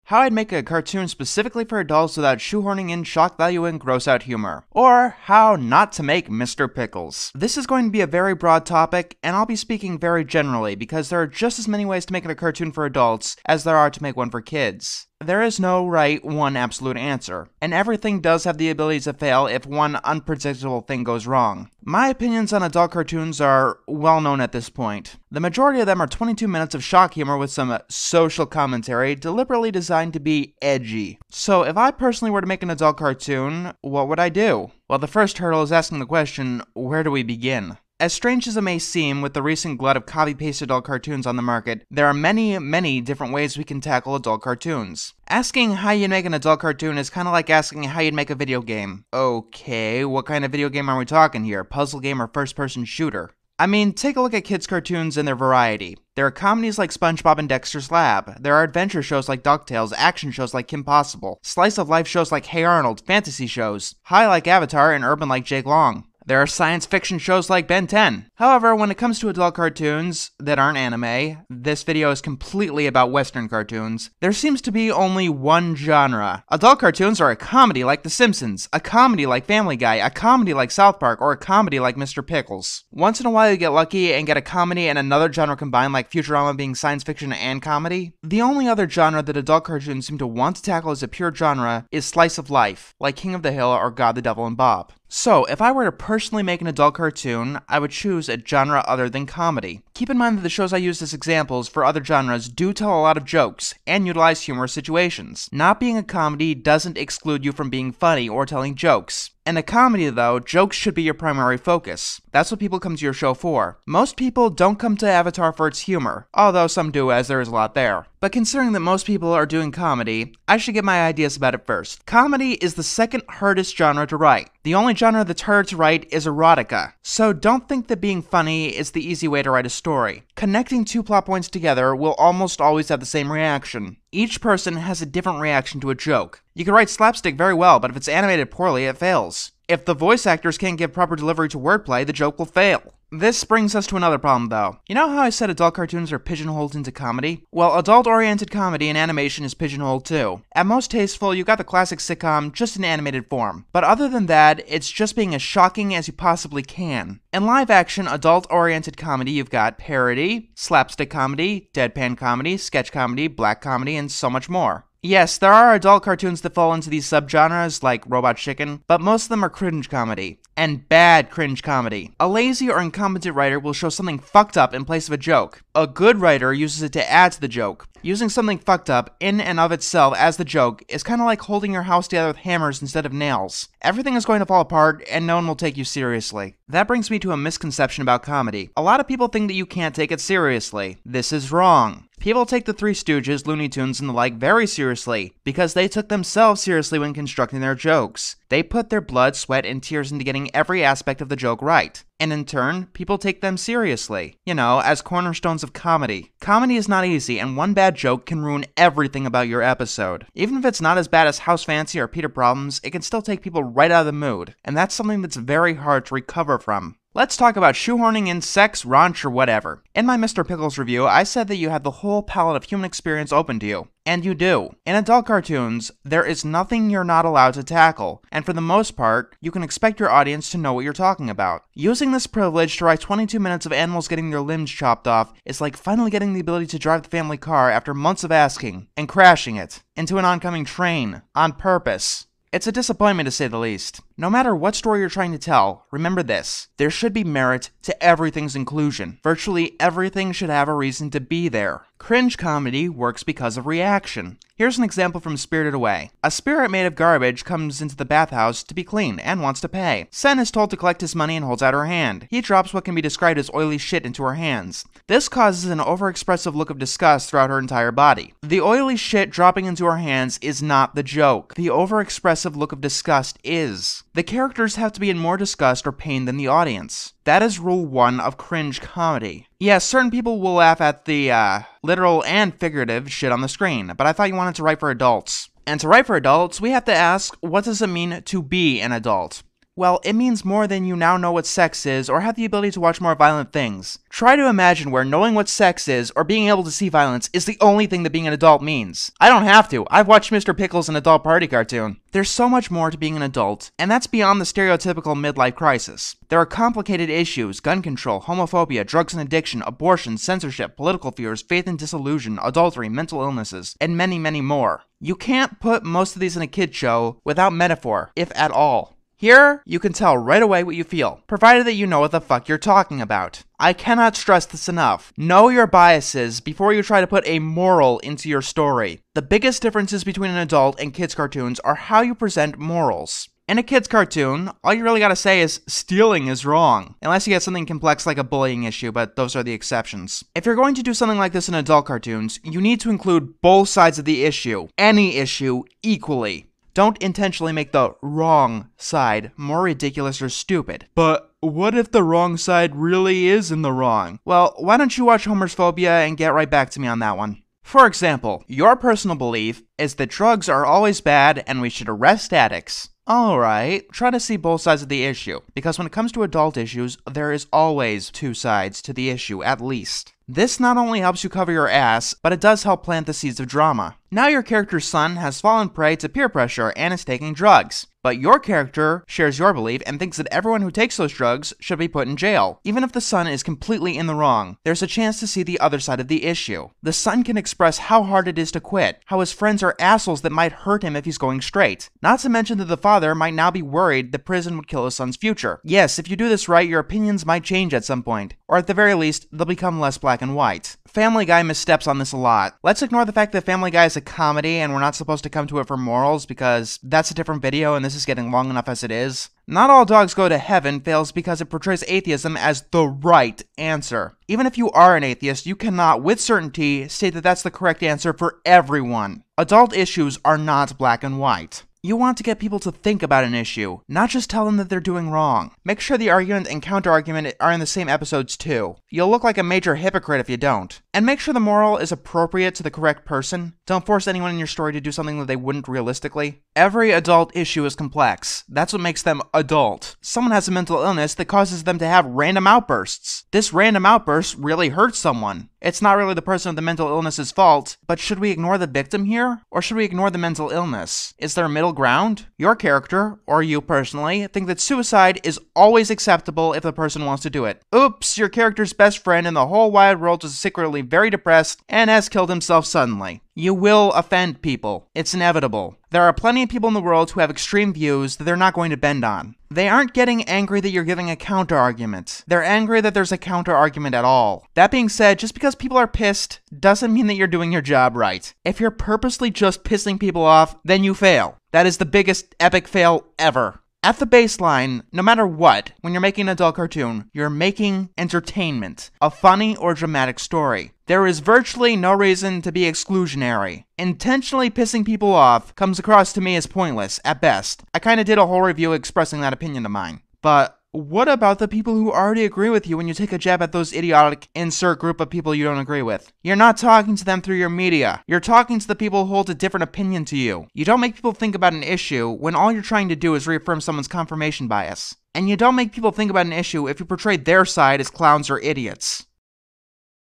How I'd make a cartoon specifically for adults without shoehorning in shock value and gross out humor. Or how not to make Mr. Pickles. This is going to be a very broad topic, and I'll be speaking very generally because there are just as many ways to make a cartoon for adults as there are to make one for kids. There is no right one absolute answer, and everything does have the ability to fail if one unpredictable thing goes wrong. My opinions on adult cartoons are well known at this point. The majority of them are 22 minutes of shock humor with some social commentary deliberately designed to be edgy. So if I personally were to make an adult cartoon, what would I do? Well, the first hurdle is asking the question, where do we begin? As strange as it may seem, with the recent glut of copy-paste adult cartoons on the market, there are many different ways we can tackle adult cartoons. Asking how you make an adult cartoon is kind of like asking how you'd make a video game. Okay, what kind of video game are we talking here? Puzzle game or first-person shooter? I mean, take a look at kids' cartoons and their variety. There are comedies like SpongeBob and Dexter's Lab. There are adventure shows like DuckTales, action shows like Kim Possible, slice-of-life shows like Hey Arnold, fantasy shows, high like Avatar, and urban like Jake Long. There are science fiction shows like Ben 10. However, when it comes to adult cartoons that aren't anime, this video is completely about Western cartoons. There seems to be only one genre. Adult cartoons are a comedy like The Simpsons, a comedy like Family Guy, a comedy like South Park, or a comedy like Mr. Pickles. Once in a while you get lucky and get a comedy and another genre combined like Futurama being science fiction and comedy. The only other genre that adult cartoons seem to want to tackle as a pure genre is slice of life, like King of the Hill or God, the Devil, and Bob. So, if I were to personally make an adult cartoon, I would choose a genre other than comedy. Keep in mind that the shows I use as examples for other genres do tell a lot of jokes, and utilize humorous situations. Not being a comedy doesn't exclude you from being funny or telling jokes. In a comedy, though, jokes should be your primary focus. That's what people come to your show for. Most people don't come to Avatar for its humor, although some do, as there is a lot there. But considering that most people are doing comedy, I should get my ideas about it first. Comedy is the second hardest genre to write. The only genre that's harder to write is erotica. So don't think that being funny is the easy way to write a story. Connecting two plot points together will almost always have the same reaction. Each person has a different reaction to a joke. You can write slapstick very well, but if it's animated poorly, it fails. If the voice actors can't give proper delivery to wordplay, the joke will fail. This brings us to another problem, though. You know how I said adult cartoons are pigeonholed into comedy? Well, adult-oriented comedy and animation is pigeonholed too. At most tasteful, you got the classic sitcom, just in animated form. But other than that, it's just being as shocking as you possibly can. In live-action, adult-oriented comedy, you've got parody, slapstick comedy, deadpan comedy, sketch comedy, black comedy, and so much more. Yes, there are adult cartoons that fall into these subgenres, like Robot Chicken, but most of them are cringe comedy. And bad cringe comedy. A lazy or incompetent writer will show something fucked up in place of a joke. A good writer uses it to add to the joke. Using something fucked up in and of itself as the joke is kind of like holding your house together with hammers instead of nails. Everything is going to fall apart and no one will take you seriously. That brings me to a misconception about comedy. A lot of people think that you can't take it seriously. This is wrong. People take the Three Stooges, Looney Tunes, and the like very seriously, because they took themselves seriously when constructing their jokes. They put their blood, sweat, and tears into getting every aspect of the joke right. And in turn, people take them seriously. You know, as cornerstones of comedy. Comedy is not easy, and one bad joke can ruin everything about your episode. Even if it's not as bad as House Fancy or Peter Problems, it can still take people right out of the mood. And that's something that's very hard to recover from. Let's talk about shoehorning in sex, raunch, or whatever. In my Mr. Pickles review, I said that you have the whole palette of human experience open to you. And you do. In adult cartoons, there is nothing you're not allowed to tackle, and for the most part, you can expect your audience to know what you're talking about. Using this privilege to write 22 minutes of animals getting their limbs chopped off is like finally getting the ability to drive the family car after months of asking, and crashing it into an oncoming train, on purpose. It's a disappointment to say the least. No matter what story you're trying to tell, remember this. There should be merit to everything's inclusion. Virtually everything should have a reason to be there. Cringe comedy works because of reaction. Here's an example from Spirited Away. A spirit made of garbage comes into the bathhouse to be cleaned and wants to pay. Sen is told to collect his money and holds out her hand. He drops what can be described as oily shit into her hands. This causes an overexpressive look of disgust throughout her entire body. The oily shit dropping into her hands is not the joke. The overexpressive look of disgust is. The characters have to be in more disgust or pain than the audience. That is rule 1 of cringe comedy. Yes, certain people will laugh at the, literal and figurative shit on the screen, but I thought you wanted to write for adults. And to write for adults, we have to ask, what does it mean to be an adult? Well, it means more than you now know what sex is or have the ability to watch more violent things. Try to imagine where knowing what sex is or being able to see violence is the only thing that being an adult means. I don't have to. I've watched Mr. Pickles, an adult party cartoon. There's so much more to being an adult, and that's beyond the stereotypical midlife crisis. There are complicated issues: gun control, homophobia, drugs and addiction, abortion, censorship, political fears, faith and disillusion, adultery, mental illnesses, and many, many more. You can't put most of these in a kid's show without metaphor, if at all. Here, you can tell right away what you feel, provided that you know what the fuck you're talking about. I cannot stress this enough. Know your biases before you try to put a moral into your story. The biggest differences between an adult and kids' cartoons are how you present morals. In a kid's cartoon, all you really gotta say is, stealing is wrong. Unless you get something complex like a bullying issue, but those are the exceptions. If you're going to do something like this in adult cartoons, you need to include both sides of the issue, any issue, equally. Don't intentionally make the wrong side more ridiculous or stupid. But what if the wrong side really is in the wrong? Well, why don't you watch Homer's Phobia and get right back to me on that one? For example, your personal belief is that drugs are always bad and we should arrest addicts. Alright, try to see both sides of the issue, because when it comes to adult issues, there is always two sides to the issue, at least. This not only helps you cover your ass, but it does help plant the seeds of drama. Now your character's son has fallen prey to peer pressure and is taking drugs. But your character shares your belief and thinks that everyone who takes those drugs should be put in jail. Even if the son is completely in the wrong, there's a chance to see the other side of the issue. The son can express how hard it is to quit, how his friends are assholes that might hurt him if he's going straight. Not to mention that the father might now be worried that prison would kill his son's future. Yes, if you do this right, your opinions might change at some point, or at the very least, they'll become less black and white. Family Guy missteps on this a lot. Let's ignore the fact that Family Guy is a comedy and we're not supposed to come to it for morals, because that's a different video and this is getting long enough as it is. Not All Dogs Go to Heaven fails because it portrays atheism as the right answer. Even if you are an atheist, you cannot, with certainty, state that that's the correct answer for everyone. Adult issues are not black and white. You want to get people to think about an issue, not just tell them that they're doing wrong. Make sure the argument and counter-argument are in the same episodes too. You'll look like a major hypocrite if you don't. And make sure the moral is appropriate to the correct person. Don't force anyone in your story to do something that they wouldn't realistically. Every adult issue is complex. That's what makes them adult. Someone has a mental illness that causes them to have random outbursts. This random outburst really hurts someone. It's not really the person with the mental illness's fault, but should we ignore the victim here? Or should we ignore the mental illness? Is there a middle ground? Your character, or you personally, think that suicide is always acceptable if the person wants to do it. Oops, your character's best friend in the whole wide world is secretly very depressed and has killed himself suddenly. You will offend people. It's inevitable. There are plenty of people in the world who have extreme views that they're not going to bend on. They aren't getting angry that you're giving a counter-argument. They're angry that there's a counter-argument at all. That being said, just because people are pissed doesn't mean that you're doing your job right. If you're purposely just pissing people off, then you fail. That is the biggest epic fail ever. At the baseline, no matter what, when you're making an adult cartoon, you're making entertainment, a funny or dramatic story. There is virtually no reason to be exclusionary. Intentionally pissing people off comes across to me as pointless, at best. I kinda did a whole review expressing that opinion of mine. But what about the people who already agree with you when you take a jab at those idiotic insert group of people you don't agree with? You're not talking to them through your media. You're talking to the people who hold a different opinion to you. You don't make people think about an issue when all you're trying to do is reaffirm someone's confirmation bias. And you don't make people think about an issue if you portray their side as clowns or idiots.